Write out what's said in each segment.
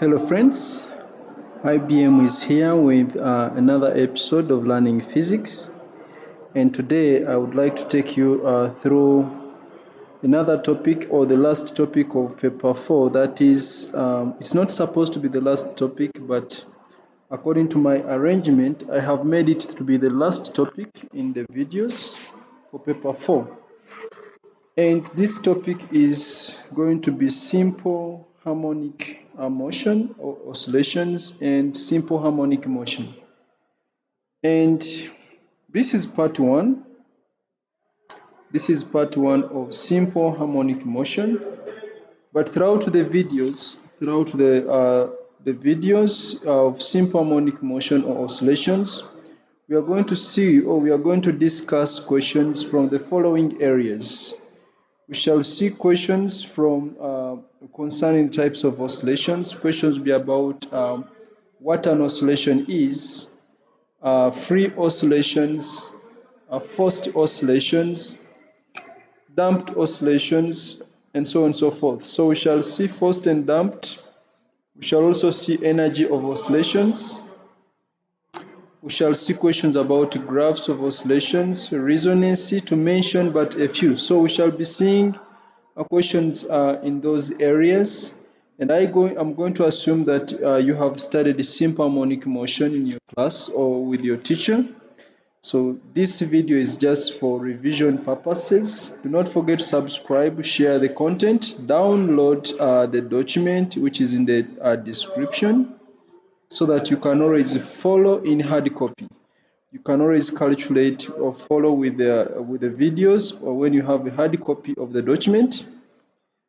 Hello friends, IBM is here with another episode of Learning Physics, and today I would like to take you through another topic, or the last topic of paper 4. That is, it's not supposed to be the last topic, but according to my arrangement I have made it to be the last topic in the videos for paper 4. And this topic is going to be simple harmonic motion or oscillations and simple harmonic motion. And this is part 1. This is part 1 of simple harmonic motion. But throughout the videos, the videos of simple harmonic motion or oscillations, we are going to see, or we are going to discuss questions from the following areas. We shall see questions from concerning types of oscillations. Questions will be about what an oscillation is, free oscillations, forced oscillations, damped oscillations, and so on and so forth. So we shall see forced and damped. We shall also see energy of oscillations. We shall see questions about graphs of oscillations, resonancy, to mention but a few. So we shall be seeing questions in those areas, and I'm going to assume that you have studied simple harmonic motion in your class or with your teacher. So this video is just for revision purposes. Do not forget to subscribe, share the content, download the document which is in the description, so that you can always follow in hard copy. You can always calculate or follow with the videos, or when you have a hard copy of the document.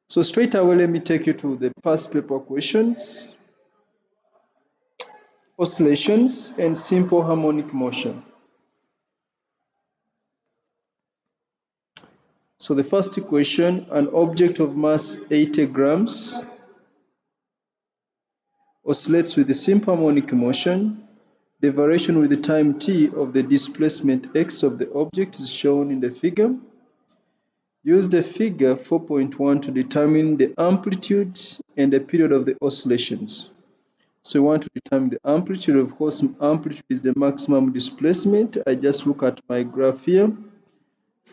So straight away, let me take you to the past paper questions, oscillations, and simple harmonic motion. So the first question, an object of mass 80 grams oscillates with the simple harmonic motion. The variation with the time t of the displacement x of the object is shown in the figure. Use the figure 4.1 to determine the amplitude and the period of the oscillations. So we want to determine the amplitude. Of course, amplitude is the maximum displacement. I just look at my graph here.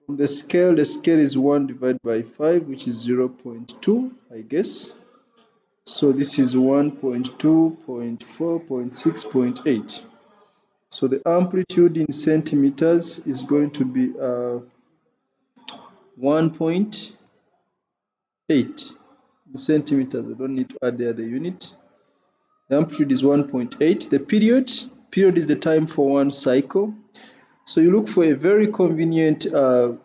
From the scale is 1 divided by 5, which is 0.2, I guess. So this is 1.2, 0.4, 0.6, 0.8. So the amplitude in centimeters is going to be 1.8 in centimeters. I don't need to add the other unit. The amplitude is 1.8. The period is the time for one cycle. So you look for a very convenient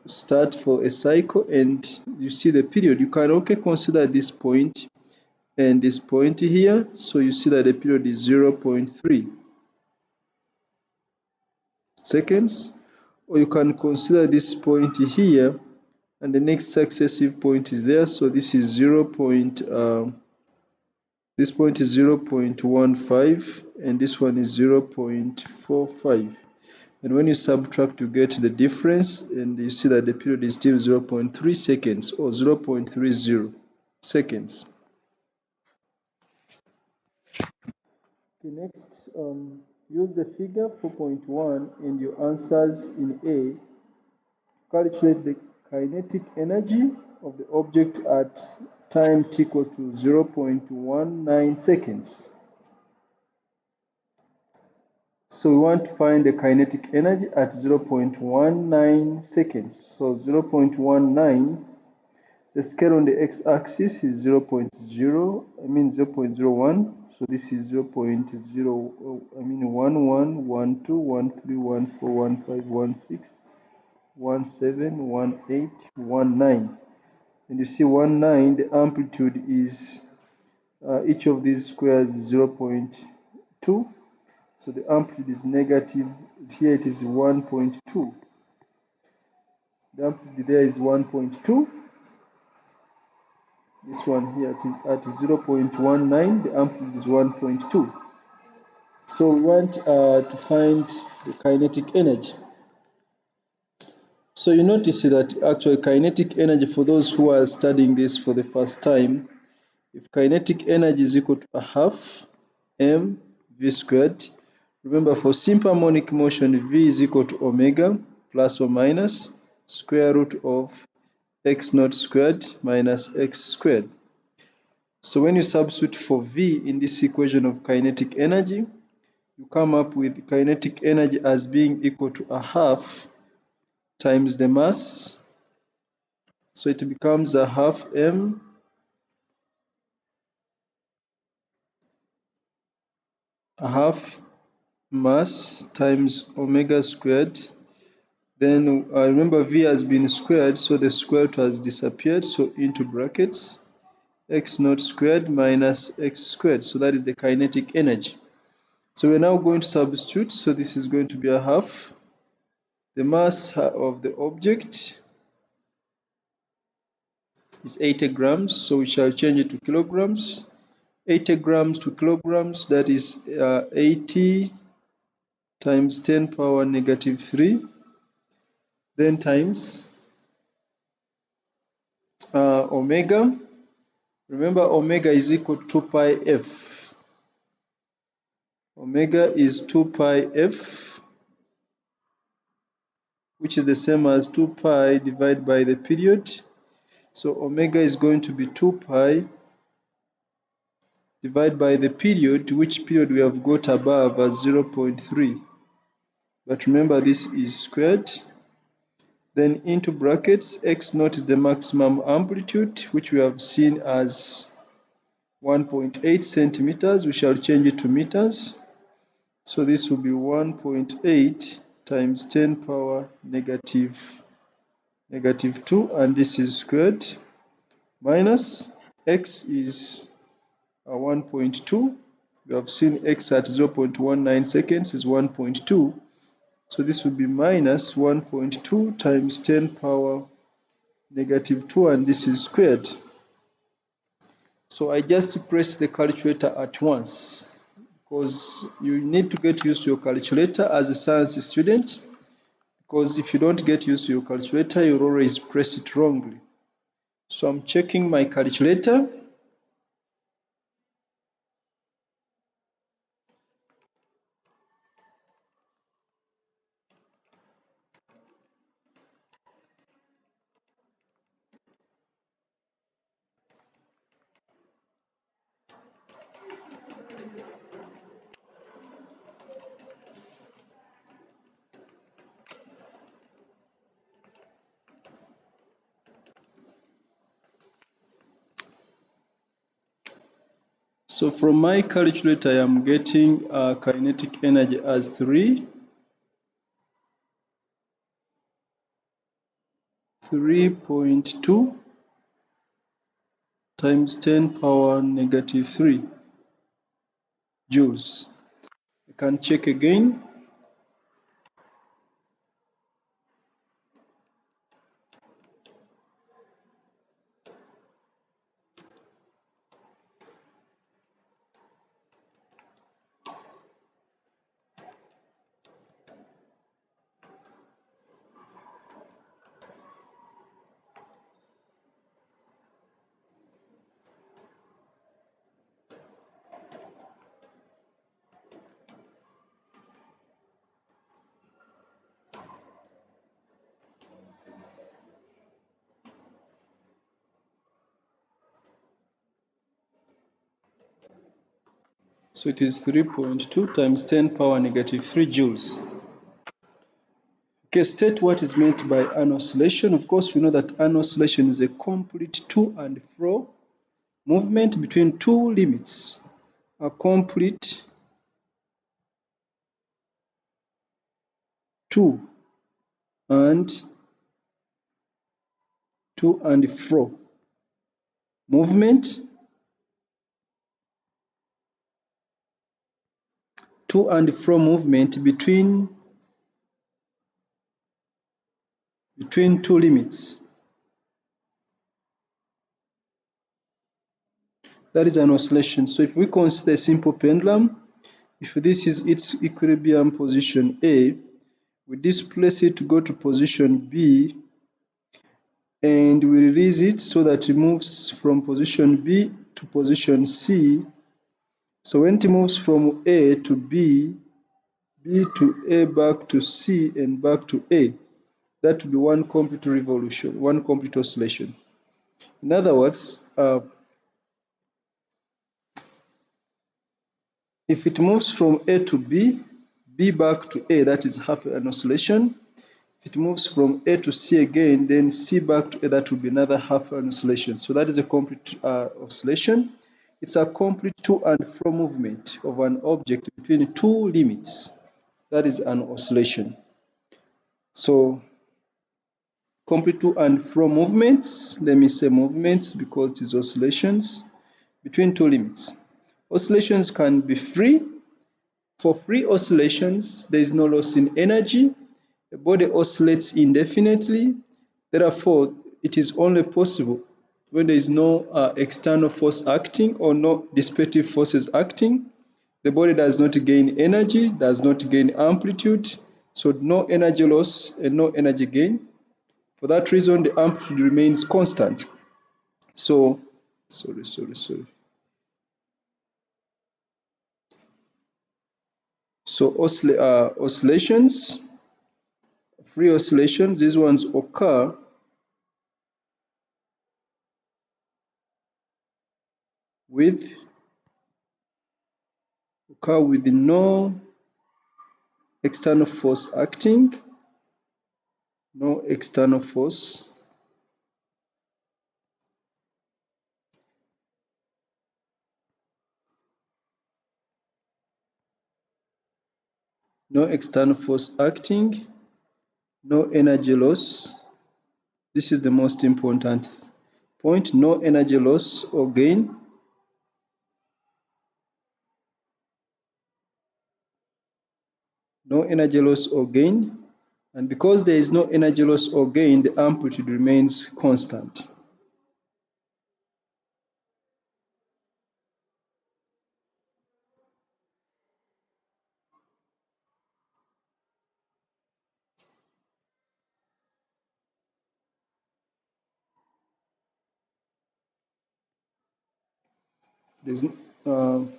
start for a cycle, and you see the period. You can okay consider this point and this point here. So you see that the period is 0.3 seconds, or you can consider this point here, and the next successive point is there. So this is this point is 0.15, and this one is 0.45. And when you subtract, you get the difference, and you see that the period is still 0.3 seconds or 0.30 seconds. Okay, next, use the figure 4.1 and your answers in A. Calculate the kinetic energy of the object at time t equal to 0.19 seconds. So we want to find the kinetic energy at 0.19 seconds. So 0.19, the scale on the x-axis is 0.01. So this is 0.0, 11, 12, 13, 14, 15, 16, 17, 18, 19. And you see 19, the amplitude is, each of these squares is 0.2. So the amplitude is negative. Here it is 1.2. The amplitude there is 1.2. This one here at 0.19, the amplitude is 1.2. So we want to find the kinetic energy. So you notice that actually kinetic energy, for those who are studying this for the first time, if kinetic energy is equal to a half mv squared, remember for simple harmonic motion, v is equal to omega plus or minus square root of x naught squared minus x squared. So when you substitute for v in this equation of kinetic energy, you come up with kinetic energy as being equal to a half times the mass. So it becomes a half m mass times omega squared. Then remember v has been squared, so the square root has disappeared, so into brackets x naught squared minus x squared. So that is the kinetic energy. So we're now going to substitute. So this is going to be a half. The mass of the object is 80 grams, so we shall change it to kilograms. 80 grams to kilograms, that is 80 times 10 power negative 3, then times omega. Remember, omega is equal to 2 pi f. Omega is 2 pi f, which is the same as 2 pi divided by the period. So omega is going to be 2 pi divided by the period, which period we have got above as 0.3. But remember, this is squared. Then into brackets, x naught is the maximum amplitude, which we have seen as 1.8 centimeters. We shall change it to meters. So this will be 1.8 times 10 power negative 2, and this is squared, minus x is 1.2. We have seen x at 0.19 seconds is 1.2. So this would be minus 1.2 times 10 power negative 2, and this is squared. So I just press the calculator at once, because you need to get used to your calculator as a science student, because if you don't get used to your calculator, you'll always press it wrongly. So I'm checking my calculator. So from my calculator, I am getting kinetic energy as 3.2 times 10 power negative 3 joules. I can check again. So it is 3.2 times 10 power negative 3 joules. Okay, state what is meant by an oscillation. Of course, we know that an oscillation is a complete to and fro movement between two limits. A complete to and fro movement, to and fro movement between two limits. That is an oscillation. So if we consider a simple pendulum, if this is its equilibrium position A, we displace it to go to position B, and we release it so that it moves from position B to position C. So when it moves from A to B, B to A, back to C, and back to A, that will be one complete revolution, one complete oscillation. In other words, if it moves from A to B, B back to A, that is half an oscillation. If it moves from A to C again, then C back to A, that will be another half an oscillation. So that is a complete oscillation. It's a complete to and fro movement of an object between two limits. That is an oscillation. So complete to and fro movements, let me say movements because it is oscillations between two limits. Oscillations can be free. For free oscillations, there is no loss in energy. The body oscillates indefinitely. Therefore, it is only possible when there is no external force acting or no dissipative forces acting. The body does not gain energy, does not gain amplitude, so no energy loss and no energy gain. For that reason, the amplitude remains constant. So, sorry. So oscillations, free oscillations, these ones occur with no external force acting, no external force acting, no energy loss. This is the most important point, no energy loss or gain. No energy loss or gain. And because there is no energy loss or gain, the amplitude remains constant.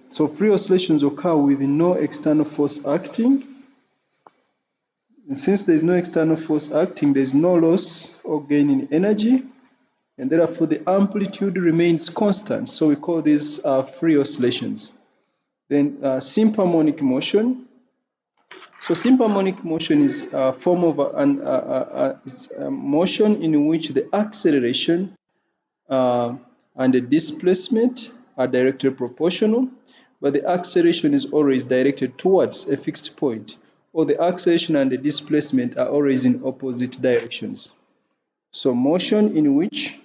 So free oscillations occur with no external force acting. And since there is no external force acting, there is no loss or gain in energy, and therefore the amplitude remains constant. So we call these free oscillations. Then simple harmonic motion. So simple harmonic motion is a form of a motion in which the acceleration and the displacement are directly proportional, but the acceleration is always directed towards a fixed point, or the acceleration and the displacement are always in opposite directions. So motion in which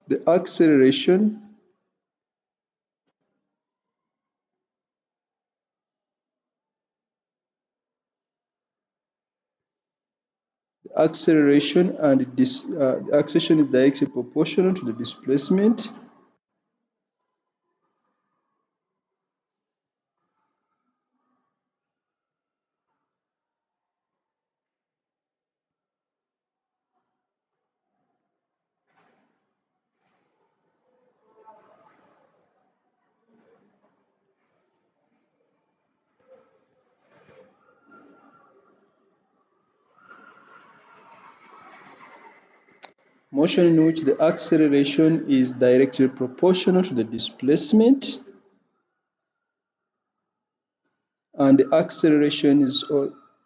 the acceleration and the acceleration is directly proportional to the displacement. Motion in which the acceleration is directly proportional to the displacement, and the acceleration is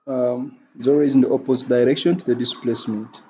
always in the opposite direction to the displacement.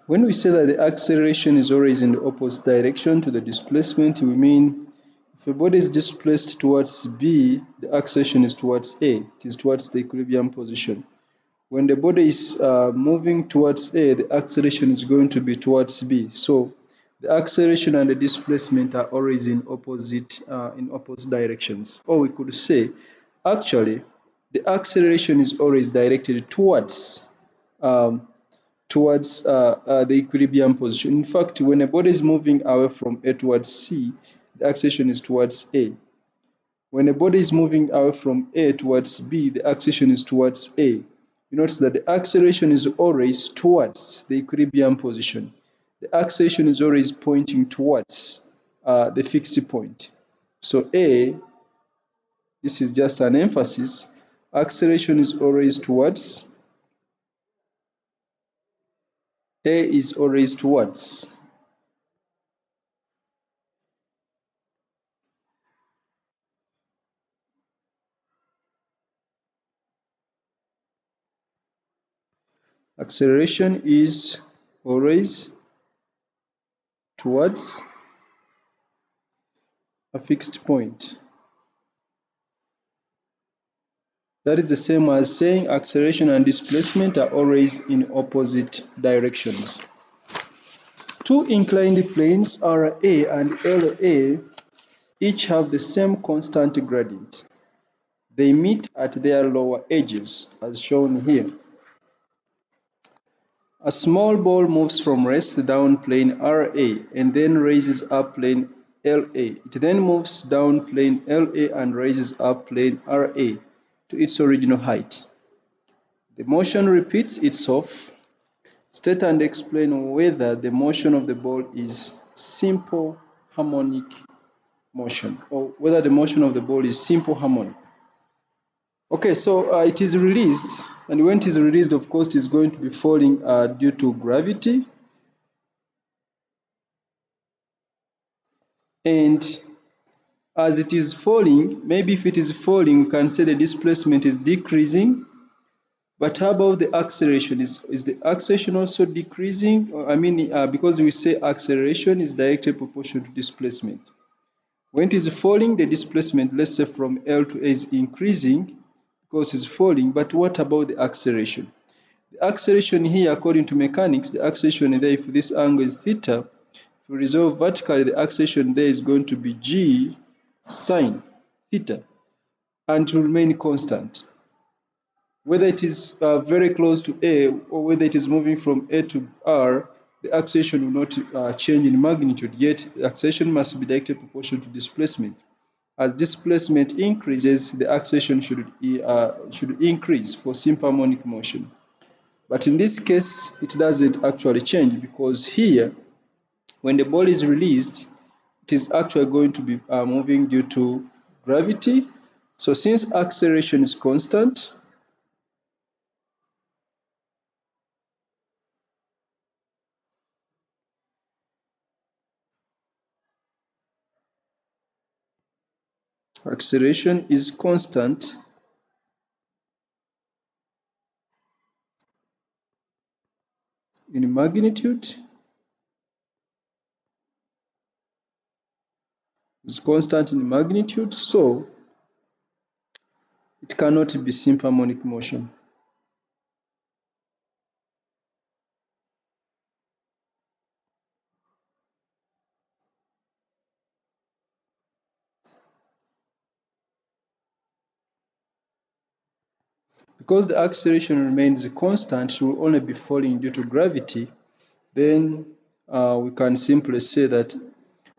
When we say that the acceleration is always in the opposite direction to the displacement, we mean if a body is displaced towards B, the acceleration is towards A. It is towards the equilibrium position. When the body is moving towards A, the acceleration is going to be towards B. So the acceleration and the displacement are always in opposite directions. Or we could say, actually, the acceleration is always directed um, towards the equilibrium position. In fact, when a body is moving away from A towards C, the acceleration is towards A. When a body is moving away from A towards B, the acceleration is towards A. You notice that the acceleration is always towards the equilibrium position. The acceleration is always pointing towards the fixed point. So A, this is just an emphasis, acceleration is always towards, A is always towards. Acceleration is always towards a fixed point. That is the same as saying acceleration and displacement are always in opposite directions. Two inclined planes RA and LA each have the same constant gradient. They meet at their lower edges as shown here. A small ball moves from rest down plane RA and then raises up plane LA. It then moves down plane LA and raises up plane RA to its original height. The motion repeats itself. State and explain whether the motion of the ball is simple harmonic motion or whether the motion of the ball is simple harmonic. Okay, so it is released, and when it is released, of course, it is going to be falling due to gravity. And as it is falling, maybe if it is falling, we can say the displacement is decreasing. But how about the acceleration? Is the acceleration also decreasing? Because we say acceleration is directly proportional to displacement. When it is falling, the displacement, let's say from L to A, is increasing because it's falling. But what about the acceleration? The acceleration here, according to mechanics, the acceleration there, if this angle is theta, if we resolve vertically, the acceleration there is going to be g sine theta, and to remain constant. Whether it is very close to A or whether it is moving from A to R, the acceleration will not change in magnitude, yet the acceleration must be directly proportional to displacement. As displacement increases, the acceleration should increase for simple harmonic motion. But in this case, it doesn't actually change because here, when the ball is released, it is actually going to be moving due to gravity. So since acceleration is constant, in magnitude, so it cannot be simple harmonic motion. Because the acceleration remains constant, it will only be falling due to gravity, then we can simply say that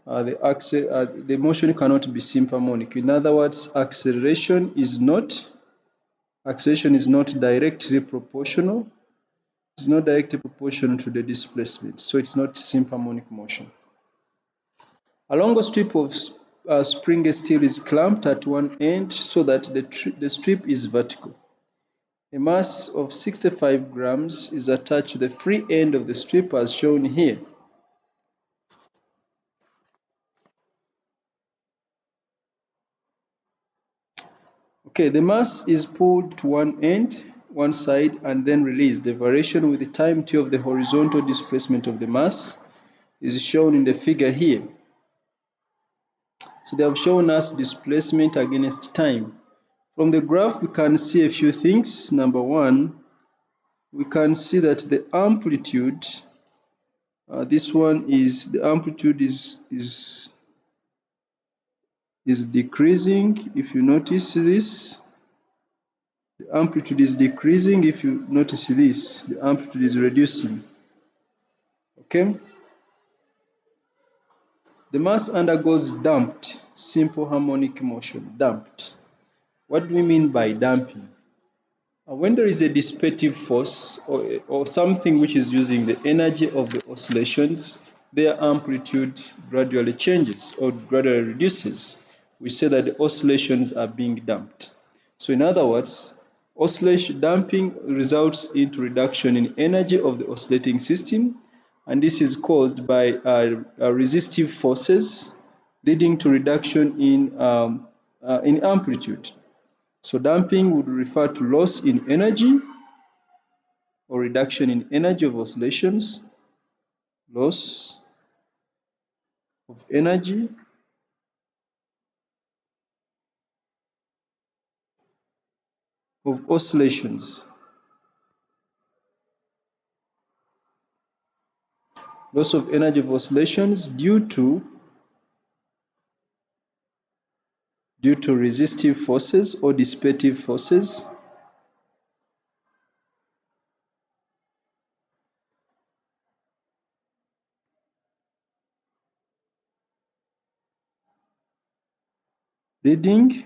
the motion cannot be simple harmonic. In other words, acceleration is not directly proportional. It's not directly proportional to the displacement, so it's not simple harmonic motion. A longer strip of spring steel is clamped at one end so that the strip is vertical. A mass of 65 grams is attached to the free end of the strip as shown here. Okay, the mass is pulled to one end one side and then release. The variation with the time t of the horizontal displacement of the mass is shown in the figure here. So they have shown us displacement against time. From the graph, we can see a few things. Number one, we can see that the amplitude, this one is, the amplitude is decreasing. If you notice this, the amplitude is decreasing. If you notice this, the amplitude is reducing. Okay? The mass undergoes damped, simple harmonic motion, damped. What do we mean by damping? When there is a dissipative force or something which is using the energy of the oscillations, their amplitude gradually changes or gradually reduces. We say that the oscillations are being damped. So in other words, oscillation damping results into reduction in energy of the oscillating system, and this is caused by resistive forces leading to reduction in amplitude. So damping would refer to loss in energy or reduction in energy of oscillations, loss of energy of oscillations, loss of energy of oscillations due to resistive forces or dissipative forces leading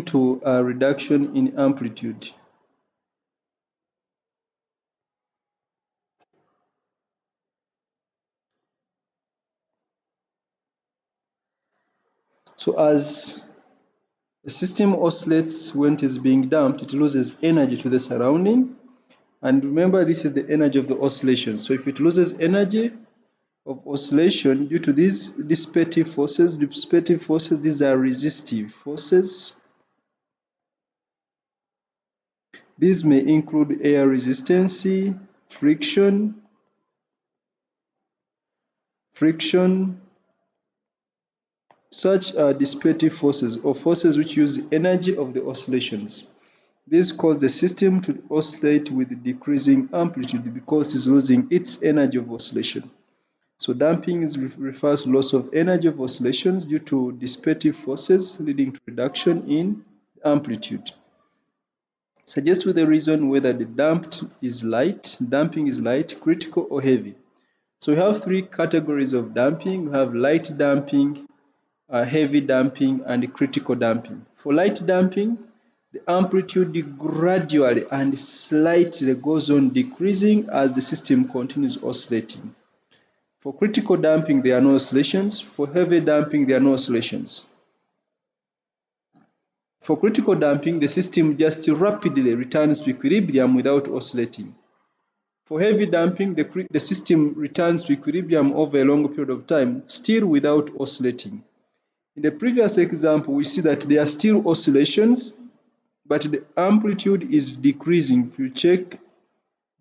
to a reduction in amplitude. So as the system oscillates when it is being damped, it loses energy to the surrounding. And remember, this is the energy of the oscillation. So if it loses energy of oscillation due to these dissipative forces, these are resistive forces. These may include air resistance, friction, such are dissipative forces or forces which use the energy of the oscillations. This causes the system to oscillate with decreasing amplitude because it is losing its energy of oscillation. So damping refers to loss of energy of oscillations due to dissipative forces leading to reduction in amplitude. Suggest with a reason whether the damping is light, critical, or heavy. So we have three categories of damping. We have light damping, heavy damping, and critical damping. For light damping, the amplitude gradually and slightly goes on decreasing as the system continues oscillating. For critical damping, there are no oscillations. For heavy damping, there are no oscillations. For critical damping, the system just rapidly returns to equilibrium without oscillating. For heavy damping, the system returns to equilibrium over a long period of time, still without oscillating. In the previous example, we see that there are still oscillations, but the amplitude is decreasing. If you check,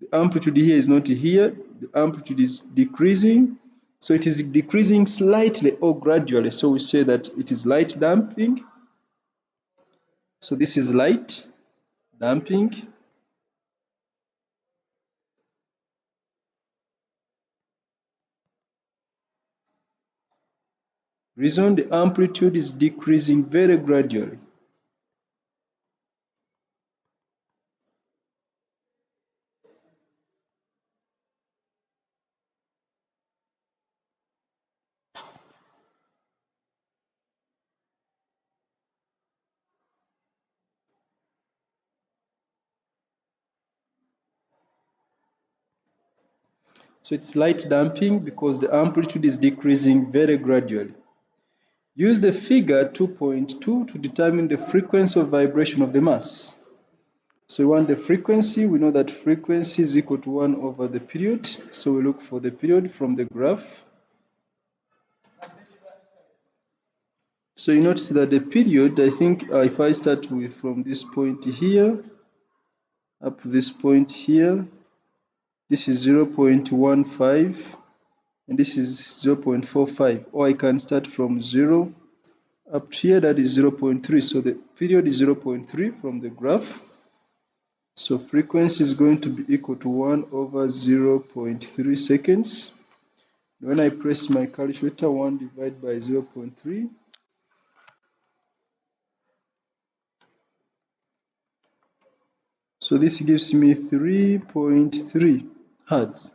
the amplitude here is not here, the amplitude is decreasing. So it is decreasing slightly or gradually. So we say that it is light damping. So this is light damping. Reason, the amplitude is decreasing very gradually. So it's light damping because the amplitude is decreasing very gradually. Use the figure 2.2 to determine the frequency of vibration of the mass. So we want the frequency. We know that frequency is equal to 1 over the period. So we look for the period from the graph. So you notice that the period, I think if I start with from this point here up to this point here, this is 0.15 and this is 0.45, or I can start from 0 up to here, that is 0.3. So the period is 0.3 from the graph. So frequency is going to be equal to 1 over 0.3 seconds. When I press my calculator, 1 divided by 0.3, so this gives me 3.3 hertz.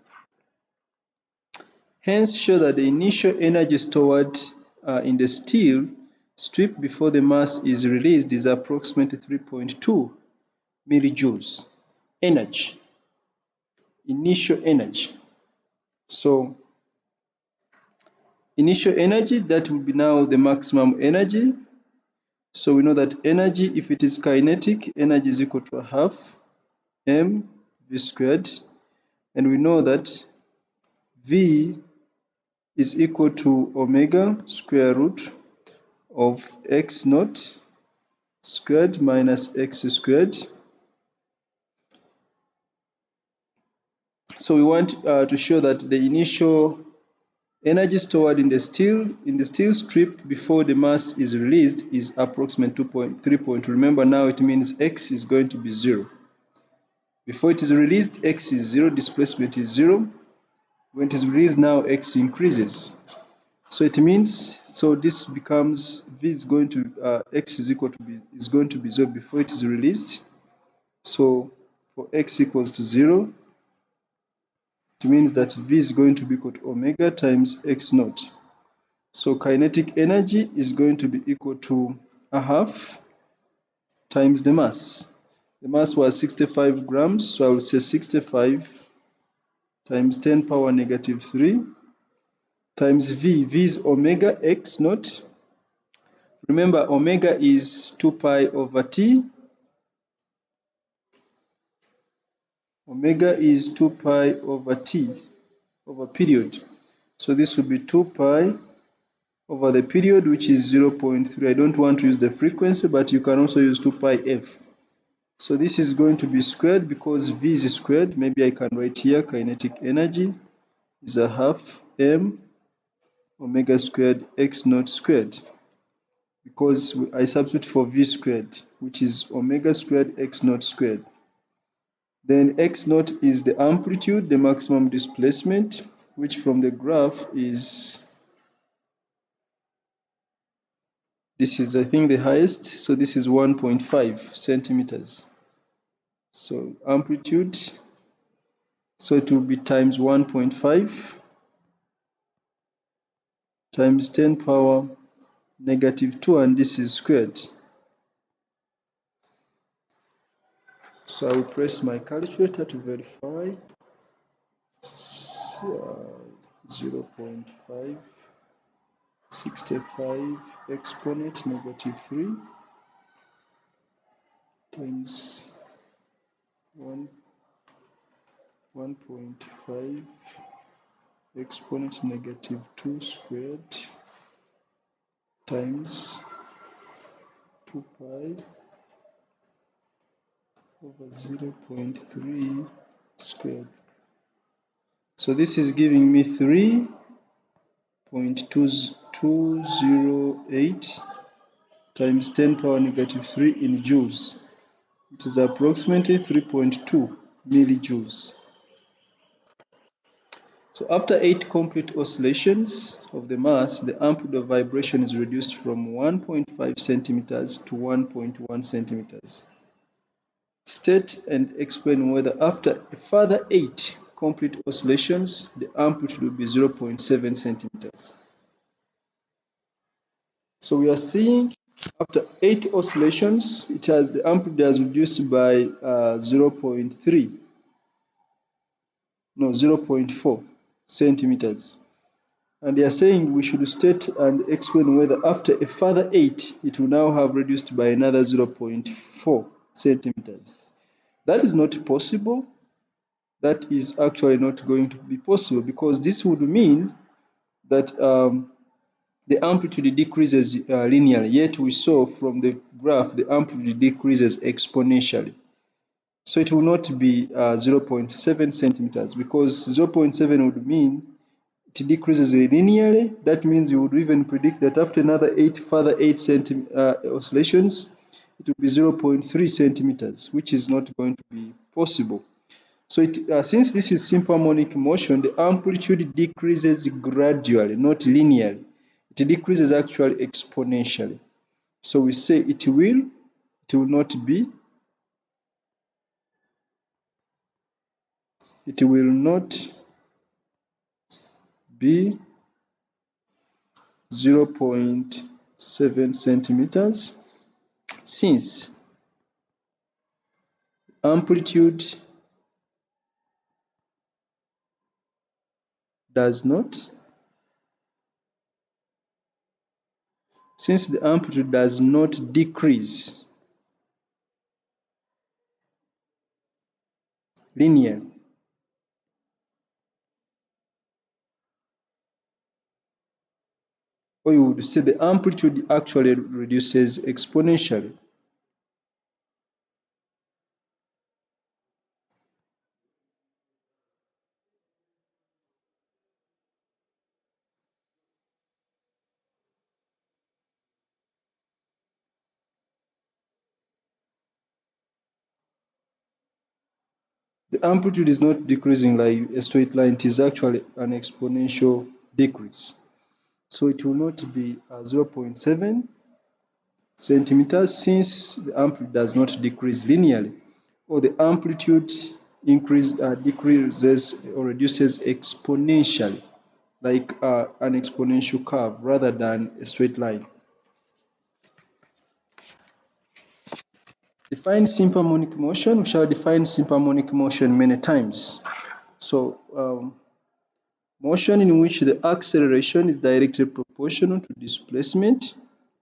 Hence, show that the initial energy stored in the steel strip before the mass is released is approximately 3.2 millijoules energy, initial energy. So initial energy, that will be now the maximum energy. So we know that energy, if it is kinetic, energy is equal to a half m v squared, and we know that v is equal to omega square root of x naught squared minus x squared. So we want to show that the initial energy stored in the steel strip before the mass is released is approximately 2.3. Remember, now it means x is going to be 0. Before it is released, x is 0, displacement is 0. When it is released, now x increases. So it means, so this becomes v is going to x is equal to going to be 0 before it is released. So for x equals to 0, it means that v is going to be equal to omega times x naught. So kinetic energy is going to be equal to a half times the mass. The mass was 65 grams, so I will say 65 times 10 power negative 3 times v. V is omega x naught. Remember, omega is 2 pi over t. Omega is 2 pi over t, over period. So this will be 2 pi over the period, which is 0.3. I don't want to use the frequency, but you can also use 2 pi f. So this is going to be squared because v is squared. Maybe I can write here kinetic energy is a half m omega squared x naught squared, because I substitute for v squared, which is omega squared x naught squared. Then x naught is the amplitude, the maximum displacement, which from the graph is, this is I think the highest, so this is 1.5 centimeters. So amplitude, so it will be times 1.5 times 10 power negative 2, and this is squared. So I will press my calculator to verify. 0.5 65 exponent negative 3 times 1.5 exponent negative 2 squared times 2 pi over 0.3 squared. So this is giving me 3.208 times 10 power negative 3 in joules, which is approximately 3.2 millijoules. So after 8 complete oscillations of the mass, the amplitude of vibration is reduced from 1.5 centimeters to 1.1 centimeters. State and explain whether after a further 8 complete oscillations, the amplitude will be 0.7 centimeters. So we are seeing after 8 oscillations, the amplitude has reduced by 0.4 centimeters. And they are saying we should state and explain whether after a further 8, it will now have reduced by another 0.4 centimeters. That is not possible. That is actually not going to be possible, because this would mean that the amplitude decreases linearly, yet we saw from the graph the amplitude decreases exponentially. So it will not be 0.7 centimeters, because 0.7 would mean it decreases linearly. That means you would even predict that after another further 8 oscillations, it will be 0.3 centimeters, which is not going to be possible. So since this is simple harmonic motion, the amplitude decreases gradually, not linearly. It decreases actually exponentially. So we say it will not be, it will not be 0.7 centimeters, since amplitude does not, since the amplitude does not decrease linearly. Or you would say the amplitude actually reduces exponentially. The amplitude is not decreasing like a straight line, it is actually an exponential decrease. So it will not be 0.7 centimeters, since the amplitude does not decrease linearly, or the amplitude decreases or reduces exponentially, like an exponential curve rather than a straight line. Define simple harmonic motion. We shall define simple harmonic motion many times. So motion in which the acceleration is directly proportional to displacement.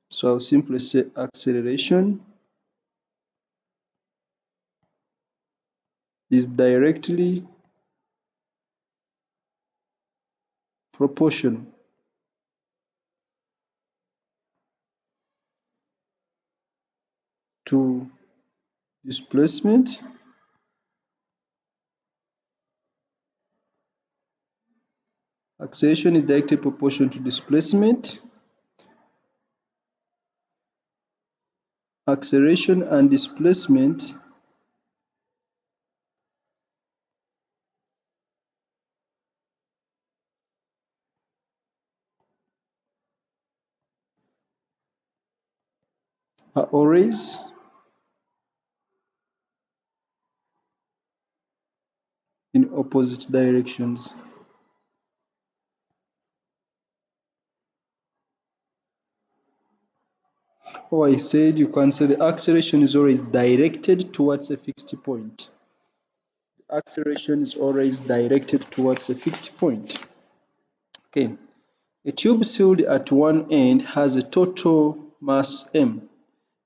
So I'll simply say acceleration is directly proportional to displacement. Acceleration is directly proportional to displacement. Acceleration and displacement are always in opposite directions. Or I said you can say the acceleration is always directed towards a fixed point. The acceleration is always directed towards a fixed point. Okay. A tube sealed at one end has a total mass m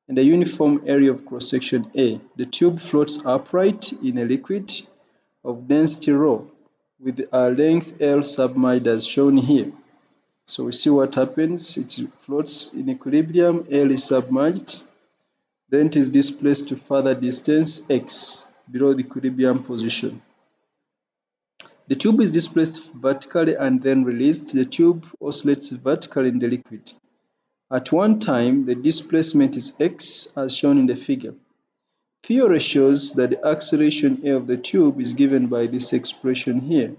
and a uniform area of cross-section A. The tube floats upright in a liquid of density ρ with a length L submerged as shown here. So we see what happens. It floats in equilibrium, L is submerged, then it is displaced to further distance x below the equilibrium position. The tube is displaced vertically and then released. The tube oscillates vertically in the liquid. At one time, the displacement is x as shown in the figure. Theory shows that the acceleration A of the tube is given by this expression here.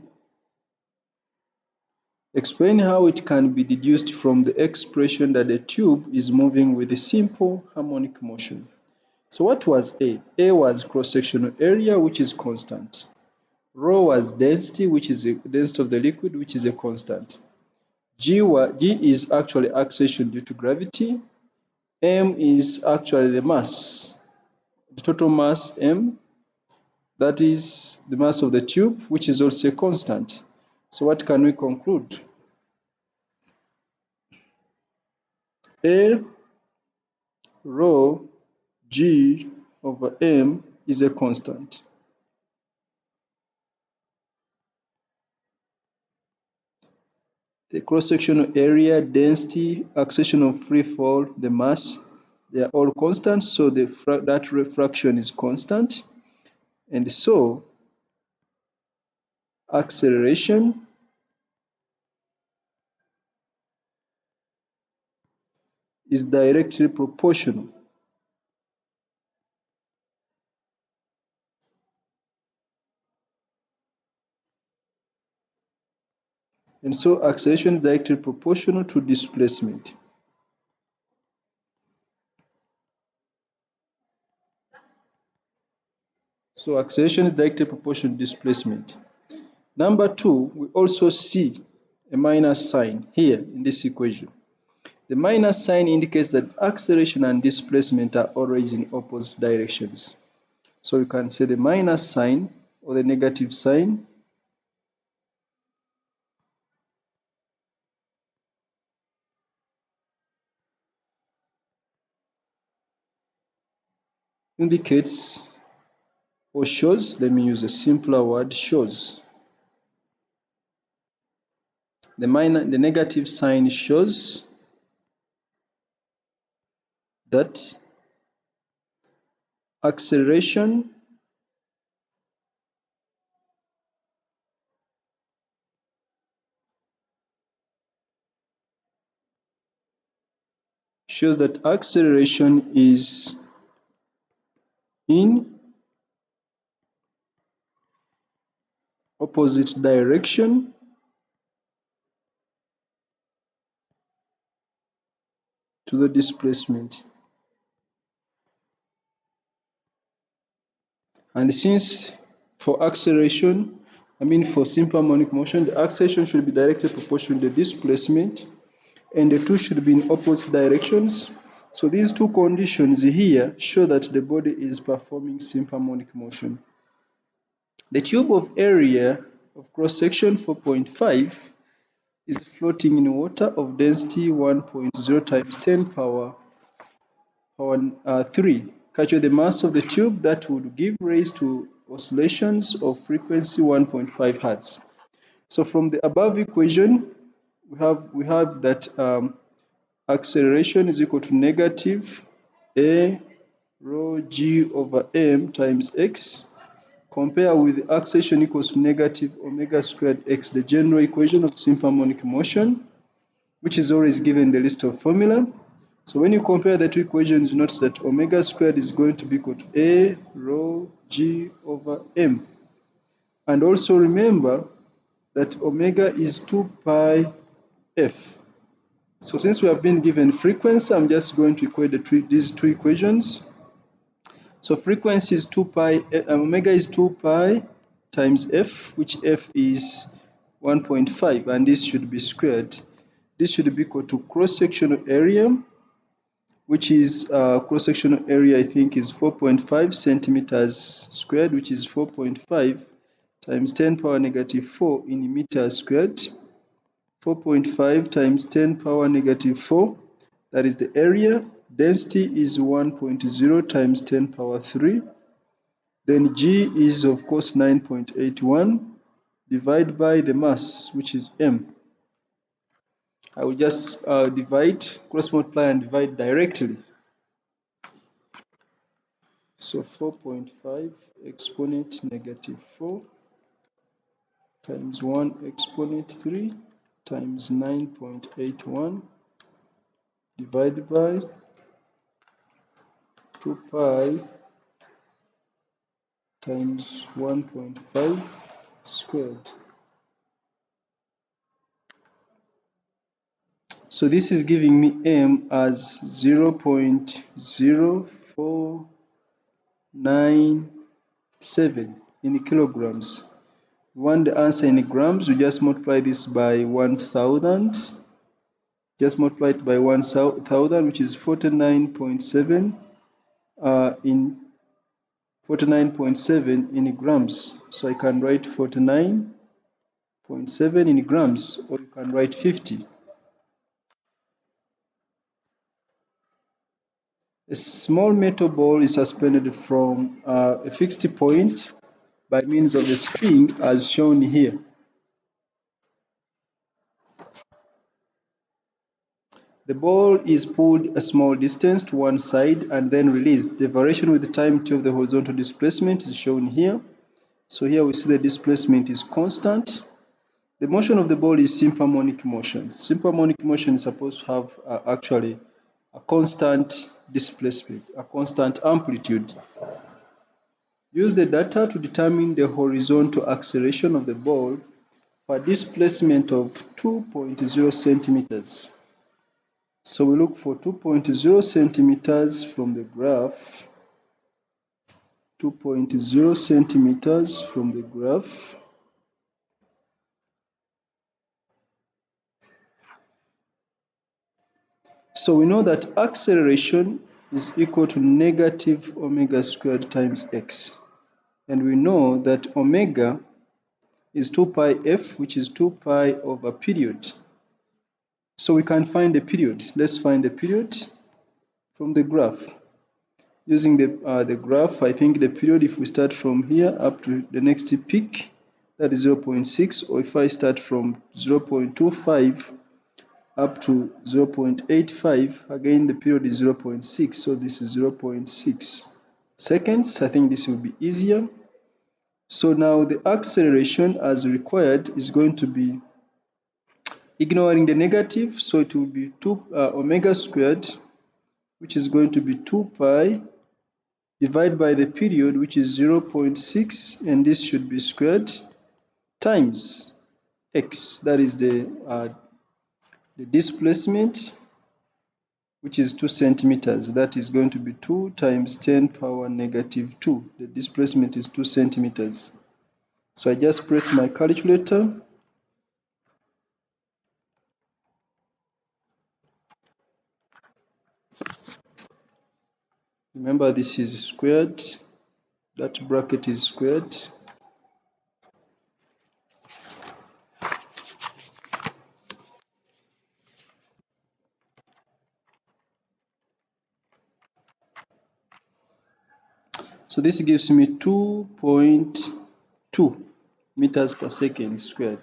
Explain how it can be deduced from the expression that the tube is moving with a simple harmonic motion. So what was A? A was cross-sectional area, which is constant. Rho was density, which is the density of the liquid, which is a constant. G is actually acceleration due to gravity. M is actually the mass, the total mass m, that is the mass of the tube, which is also a constant. So what can we conclude? A rho g over m is a constant. the cross-sectional area, density, acceleration of free fall, the mass, they are all constant, so that refraction is constant. And so acceleration is directly proportional. And so acceleration is directly proportional to displacement. So acceleration is directly proportional to displacement. Number two, we also see a minus sign here in this equation. The minus sign indicates that acceleration and displacement are always in opposite directions. So you can say the minus sign or the negative sign indicates or shows, let me use a simpler word, shows. The negative sign shows that acceleration is in opposite direction to the displacement. And since for acceleration, for simple harmonic motion, the acceleration should be directly proportional to the displacement, and the two should be in opposite directions. So these two conditions here show that the body is performing simple harmonic motion. The tube of area of cross-section 4.5 is floating in water of density 1.0 times 10 power 3. Calculate the mass of the tube that would give rise to oscillations of frequency 1.5 Hertz. So from the above equation, we have that acceleration is equal to negative a rho g over m times x. Compare with acceleration equals to negative omega squared x, the general equation of simple harmonic motion, which is always given in the list of formula. So when you compare the two equations, you notice that omega squared is going to be equal to a rho g over m. And also remember that omega is 2 pi f. So since we have been given frequency, I'm just going to equate these two equations. So frequency is 2 pi, omega is 2 pi times f, which f is 1.5, and this should be squared. This should be equal to cross-sectional area, which is cross-sectional area, I think, is 4.5 centimeters squared, which is 4.5 times 10 power negative 4 in meters squared. 4.5 times 10 power negative 4, that is the area. Density is 1.0 times 10 power 3. Then G is, of course, 9.81 divided by the mass, which is M. I will just cross multiply and divide directly. So 4.5 exponent negative 4 times 1 exponent 3 times 9.81 divided by 2 pi times 1.5 squared. So this is giving me M as 0.0497 in kilograms. We want the answer in grams, we just multiply this by 1000. Just multiply it by 1000, which is 49.7 in 49.7 in grams. So I can write 49.7 in grams, or you can write 50. A small metal ball is suspended from a fixed point by means of a string as shown here. The ball is pulled a small distance to one side and then released. The variation with the time t of the horizontal displacement is shown here. So here we see the displacement is constant. The motion of the ball is simple harmonic motion. Simple harmonic motion is supposed to have actually a constant displacement, a constant amplitude. Use the data to determine the horizontal acceleration of the ball for a displacement of 2.0 centimeters. So we look for 2.0 centimeters from the graph. 2.0 centimeters from the graph. So we know that acceleration is equal to negative omega squared times x. And we know that omega is 2 pi f, which is 2 pi over period. So we can find the period. Let's find the period from the graph. Using the graph, I think the period, if we start from here up to the next peak, that is 0.6, or if I start from 0.25 up to 0.85, again the period is 0.6, so this is 0.6 seconds. I think this will be easier. So now the acceleration as required is going to be, ignoring the negative, so it will be 2 omega squared, which is going to be 2 pi divided by the period, which is 0.6, and this should be squared, times x, that is the displacement, which is 2 centimeters. That is going to be 2 times 10 power negative 2. The displacement is 2 centimeters. So I just press my calculator. Remember, this is squared. That bracket is squared. So this gives me 2.2 meters per second squared.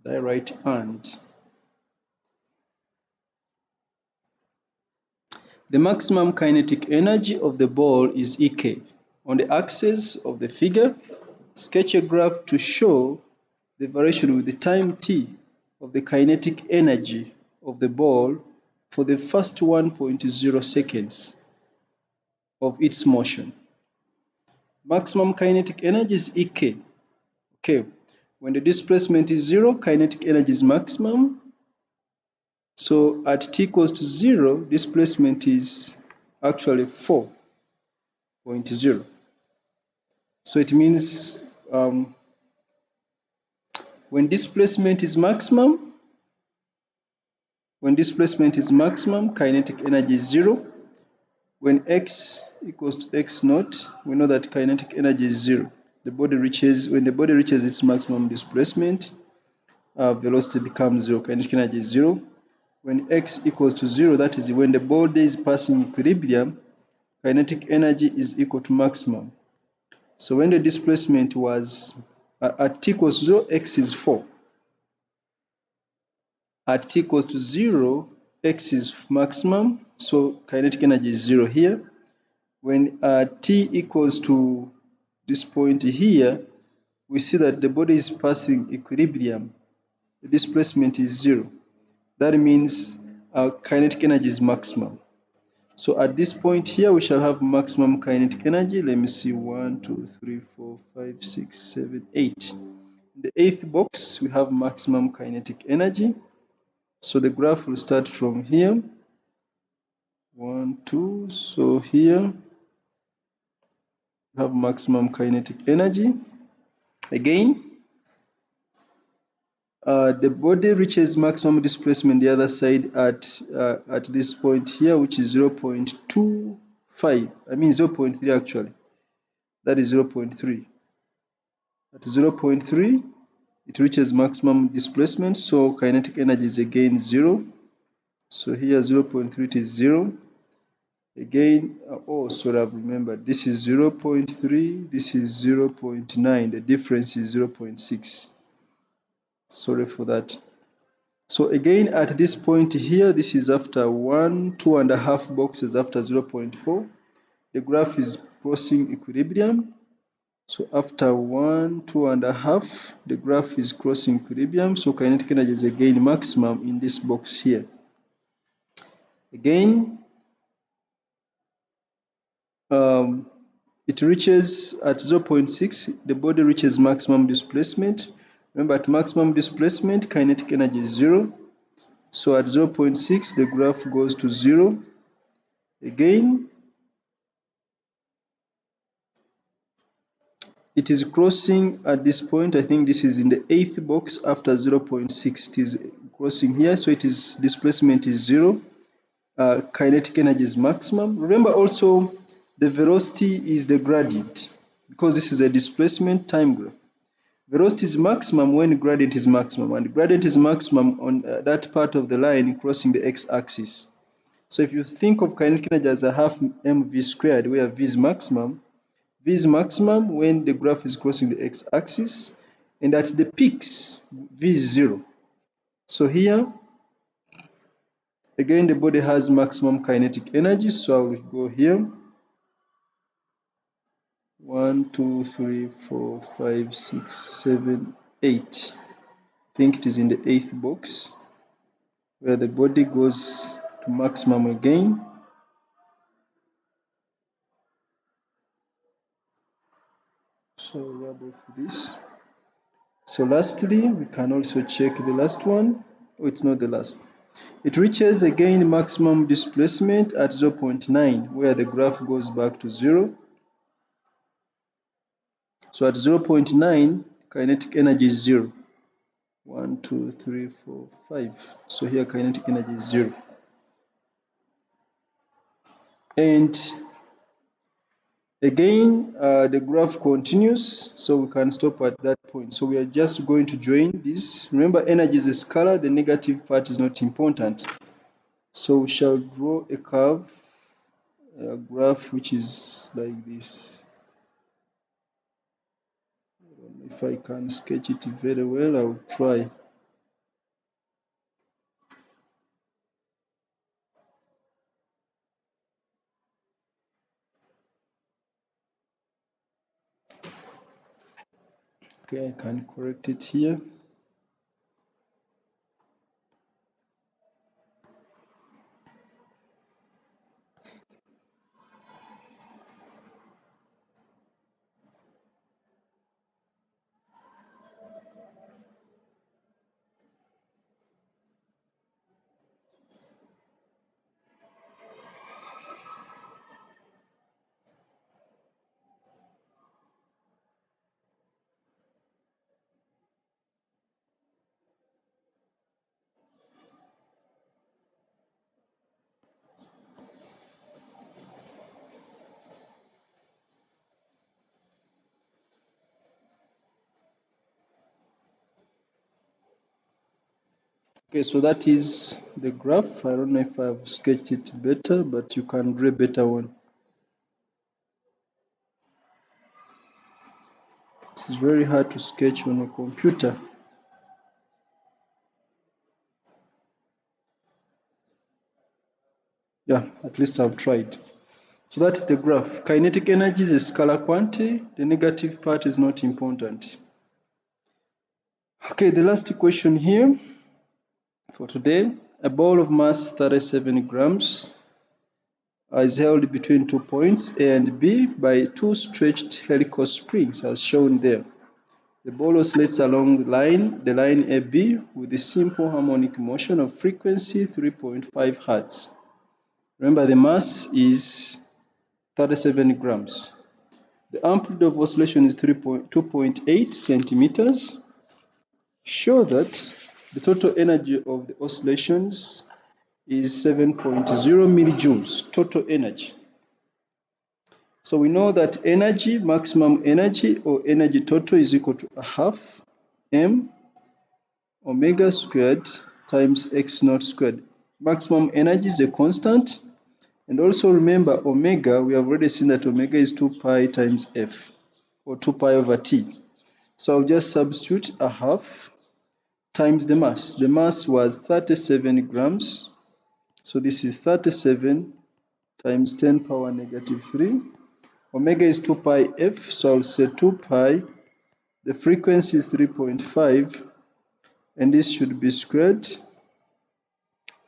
Did I write and? The maximum kinetic energy of the ball is Ek. On the axis of the figure, sketch a graph to show the variation with the time t of the kinetic energy of the ball for the first 1.0 seconds of its motion. Maximum kinetic energy is Ek. Okay, when the displacement is 0, kinetic energy is maximum. So at t equals to 0, displacement is actually 4.0. So it means when displacement is maximum, kinetic energy is 0. When x equals to x naught, we know that kinetic energy is 0. When the body reaches its maximum displacement, velocity becomes 0. Kinetic energy is 0. When x equals to 0, that is when the body is passing equilibrium, kinetic energy is equal to maximum. So when the displacement was at t equals to 0, x is 4. At t equals to 0, x is maximum, so kinetic energy is 0 here. When t equals to this point here, we see that the body is passing equilibrium. The displacement is 0. That means kinetic energy is maximum. So at this point here, we shall have maximum kinetic energy. Let me see, 1, 2, 3, 4, 5, 6, 7, 8. In the 8th box, we have maximum kinetic energy. So the graph will start from here. 1, 2. So here, we have maximum kinetic energy. Again, the body reaches maximum displacement the other side at this point here, which is 0.25. I mean 0.3 actually. That is 0.3. At 0.3, it reaches maximum displacement, so kinetic energy is again 0. So here 0.3 is 0. Again, sorry, I've remembered. This is 0.3, this is 0.9. The difference is 0.6. Sorry for that. So again, at this point here, this is after 1, 2.5 boxes after 0.4. The graph is crossing equilibrium. So after 1, 2.5, the graph is crossing equilibrium. So kinetic energy is again maximum in this box here. Again, it reaches at 0.6, the body reaches maximum displacement. Remember, at maximum displacement, kinetic energy is 0. So at 0.6, the graph goes to 0. Again, it is crossing at this point. I think this is in the 8th box after 0.6. It is crossing here, so it is displacement is 0. Kinetic energy is maximum. Remember also, the velocity is the gradient because this is a displacement time graph. Velocity is maximum when gradient is maximum, and gradient is maximum on that part of the line crossing the x-axis. So if you think of kinetic energy as a half mv squared, where v is maximum when the graph is crossing the x-axis, and at the peaks, v is 0. So here, again, the body has maximum kinetic energy, so I will go here. 1, 2, 3, 4, 5, 6, 7, 8. I think it is in the 8th box where the body goes to maximum again. So rub off this. So lastly, we can also check the last one. Oh, it's not the last. It reaches again maximum displacement at 0.9, where the graph goes back to 0. So at 0.9, kinetic energy is 0. 1, 2, 3, 4, 5. So here kinetic energy is 0. And again, the graph continues, so we can stop at that point. So we are just going to join this. Remember, energy is a scalar, the negative part is not important. So we shall draw a curve, a graph which is like this. I don't know if I can sketch it very well, I'll try. Okay, I can correct it here. Okay, so that is the graph. I don't know if I've sketched it better, but you can draw a better one. It is very hard to sketch on a computer. Yeah, at least I've tried. So that's the graph. Kinetic energy is a scalar quantity. The negative part is not important. Okay, the last question here for today. A ball of mass 37 grams is held between 2 points A and B by 2 stretched helical springs as shown there. The ball oscillates along the line AB with a simple harmonic motion of frequency 3.5 Hertz. Remember, the mass is 37 grams. The amplitude of oscillation is 2.8 centimeters. Show that the total energy of the oscillations is 7.0 millijoules, total energy. So we know that energy, maximum energy or energy total is equal to a half m omega squared times x naught squared. Maximum energy is a constant. And also remember omega, we have already seen that omega is 2 pi times f, or 2 pi over t. So I'll just substitute a half times the mass. The mass was 37 grams. So this is 37 times 10 power negative 3. Omega is 2 pi f, so I'll say 2 pi. The frequency is 3.5, and this should be squared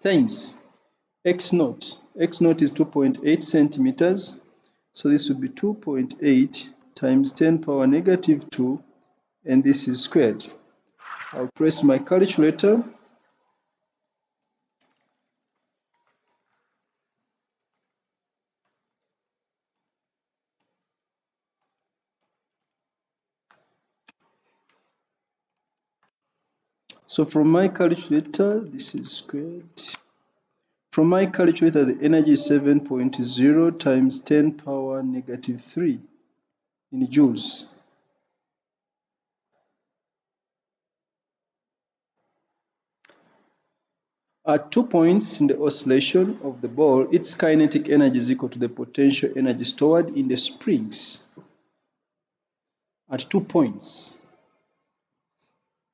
times x naught. X naught is 2.8 centimeters, so this would be 2.8 times 10 power negative 2, and this is squared. I'll press my calculator. So from my calculator, this is squared. From my calculator, the energy is 7.0 times 10 power negative 3 in joules. At 2 points in the oscillation of the ball, its kinetic energy is equal to the potential energy stored in the springs. At 2 points.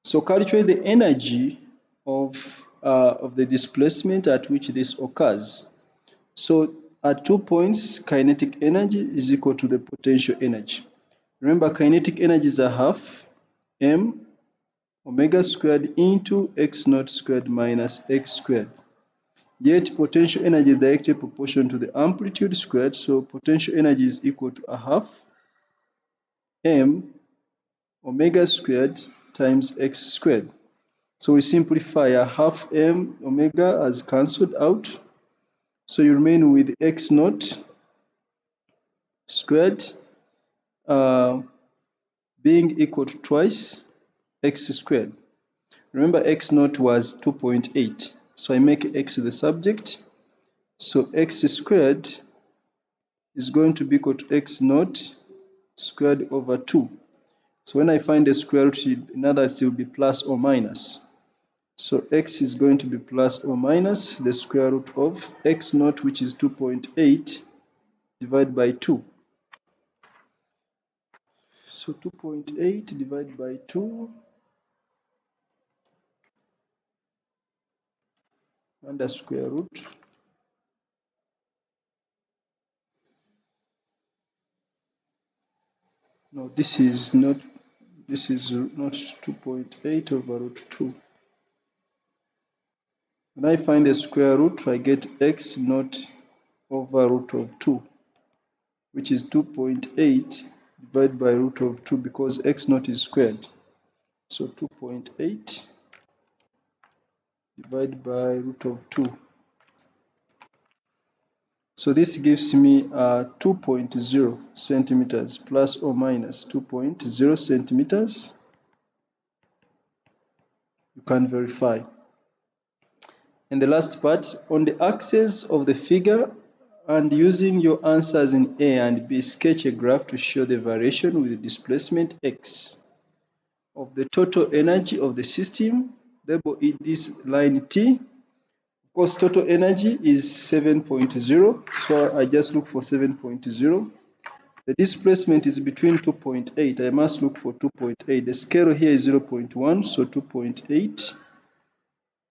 So calculate the energy of the displacement at which this occurs. So at 2 points, kinetic energy is equal to the potential energy. Remember, kinetic energy is a half m omega squared into x naught squared minus x squared. Yet potential energy is directly proportional to the amplitude squared, so potential energy is equal to a half m omega squared times x squared. So we simplify, a half m omega has cancelled out, so you remain with x naught squared being equal to twice x squared. Remember, x naught was 2.8, so I make x the subject. So x squared is going to be equal to x naught squared over 2. So when I find the square root, in other words, it will be plus or minus. So x is going to be plus or minus the square root of x naught, which is 2.8, divided by 2. So 2.8 divided by 2 under square root. No, this is not 2.8 over root 2. When I find the square root, I get x naught over root of 2, which is 2.8 divided by root of 2, because x naught is squared. So 2.8 divided by root of 2. So this gives me 2.0 centimeters, plus or minus 2.0 centimeters. You can verify. And the last part, on the axis of the figure, and using your answers in A and B, sketch a graph to show the variation with the displacement x of the total energy of the system. Label it this line T. Of course, total energy is 7.0, so I just look for 7.0. The displacement is between 2.8. I must look for 2.8. The scale here is 0.1, so 2.8.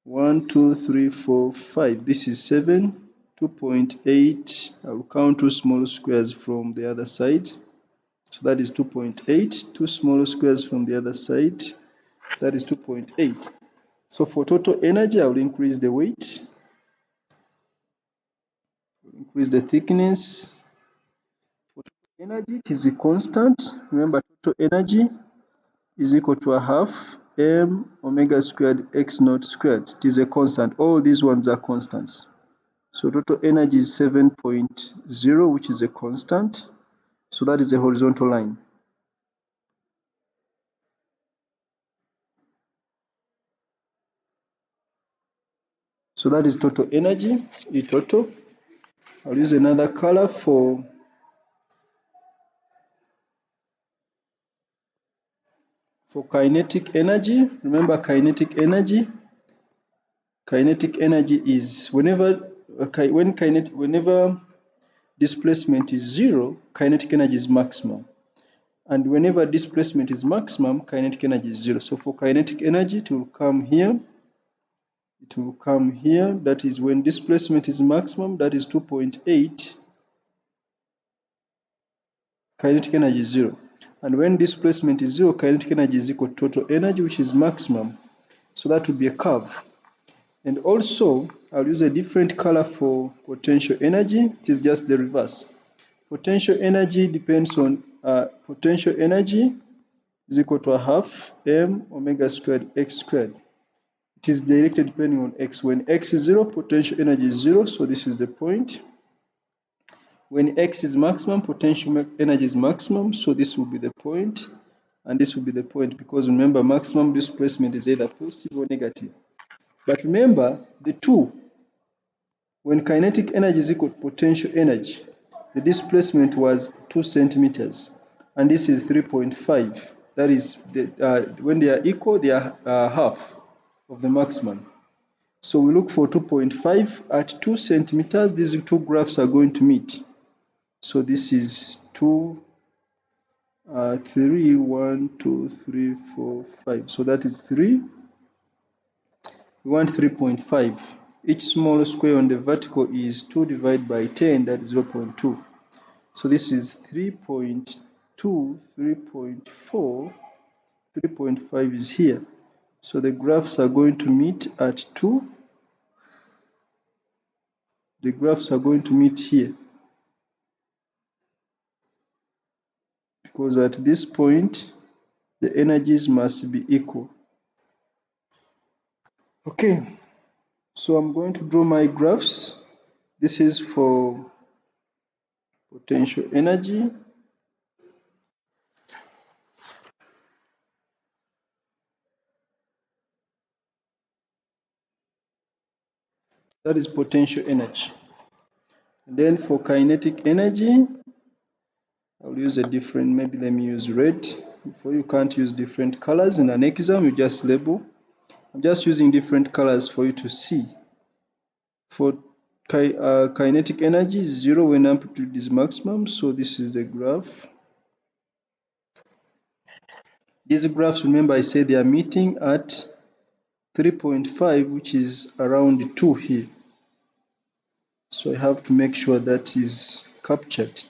1, 2, 3, 4, 5. This is 7. 2.8. I will count two small squares from the other side. So that is 2.8. Two small squares from the other side. That is 2.8. So for total energy, I will increase the weight, increase the thickness. For total energy, it is a constant. Remember, total energy is equal to a half m omega squared x naught squared. It is a constant. All these ones are constants. So total energy is 7.0, which is a constant. So that is a horizontal line. So that is total energy, E total. I'll use another color for kinetic energy. Remember, kinetic energy is whenever displacement is 0, kinetic energy is maximum. And whenever displacement is maximum, kinetic energy is 0. So for kinetic energy, it will come here. It will come here. That is when displacement is maximum, that is 2.8. Kinetic energy is 0. And when displacement is 0, kinetic energy is equal to total energy, which is maximum. So that would be a curve. And also, I'll use a different color for potential energy. It is just the reverse. Potential energy depends on potential energy is equal to a half m omega squared x squared. It is directed depending on x. When x is 0, potential energy is 0, so this is the point. When x is maximum, potential energy is maximum, so this will be the point, and this will be the point, because remember, maximum displacement is either positive or negative. But remember, the two, when kinetic energy is equal to potential energy, the displacement was 2 centimeters, and this is 3.5. That is, when they are equal, they are half of the maximum. So we look for 2.5 at 2 centimeters. These two graphs are going to meet. So this is 2, 3, 1, 2, 3, 4, 5. So that is 3. We want 3.5. Each small square on the vertical is 2 divided by 10, that is 0.2. So this is 3.2, 3.4, 3.5 is here. So the graphs are going to meet at 2. The graphs are going to meet here. Because at this point, the energies must be equal. Okay, so I'm going to draw my graphs. This is for potential energy. That is potential energy. And then for kinetic energy, I'll use a different, maybe let me use red. For you can't use different colors in an exam, you just label. I'm just using different colors for you to see. For kinetic energy is 0 when amplitude is maximum, so this is the graph. These graphs, remember I said they are meeting at 3.5, which is around 2 here. So I have to make sure that is captured.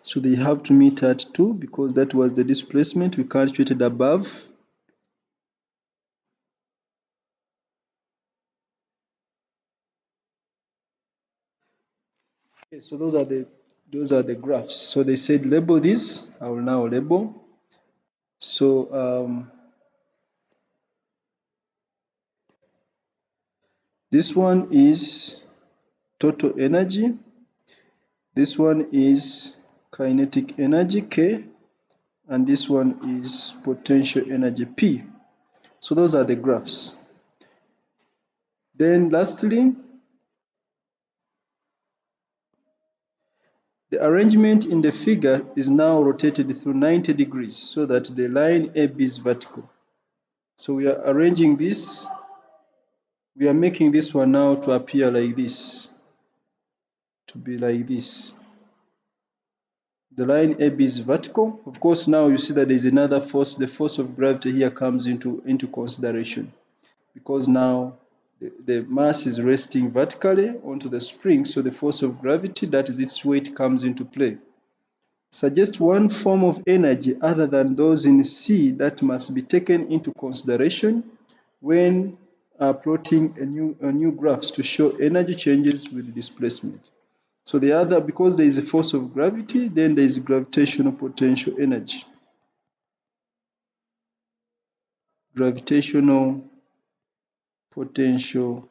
So they have to meet at 2 because that was the displacement we calculated above. Okay, so those are the graphs. So they said label this. I will now label. So this one is total energy. This one is kinetic energy K, and this one is potential energy P. So those are the graphs. Then lastly, the arrangement in the figure is now rotated through 90 degrees so that the line AB is vertical. So we are arranging this. We are making this one now to appear like this, to be like this. The line AB is vertical. Of course, now you see that there is another force. The force of gravity here comes into consideration because now the mass is resting vertically onto the spring. So the force of gravity, that is its weight, comes into play. Suggest one form of energy other than those in C that must be taken into consideration when plotting a new graphs to show energy changes with displacement. So the other, because there is a force of gravity, then there is gravitational potential energy. Gravitational potential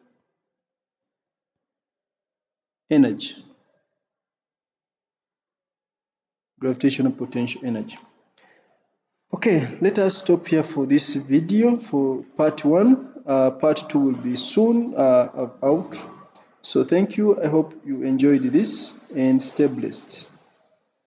energy. Gravitational potential energy. Okay, let us stop here for this video for part 1. Part 2 will be soon out. So thank you. I hope you enjoyed this and stay blessed.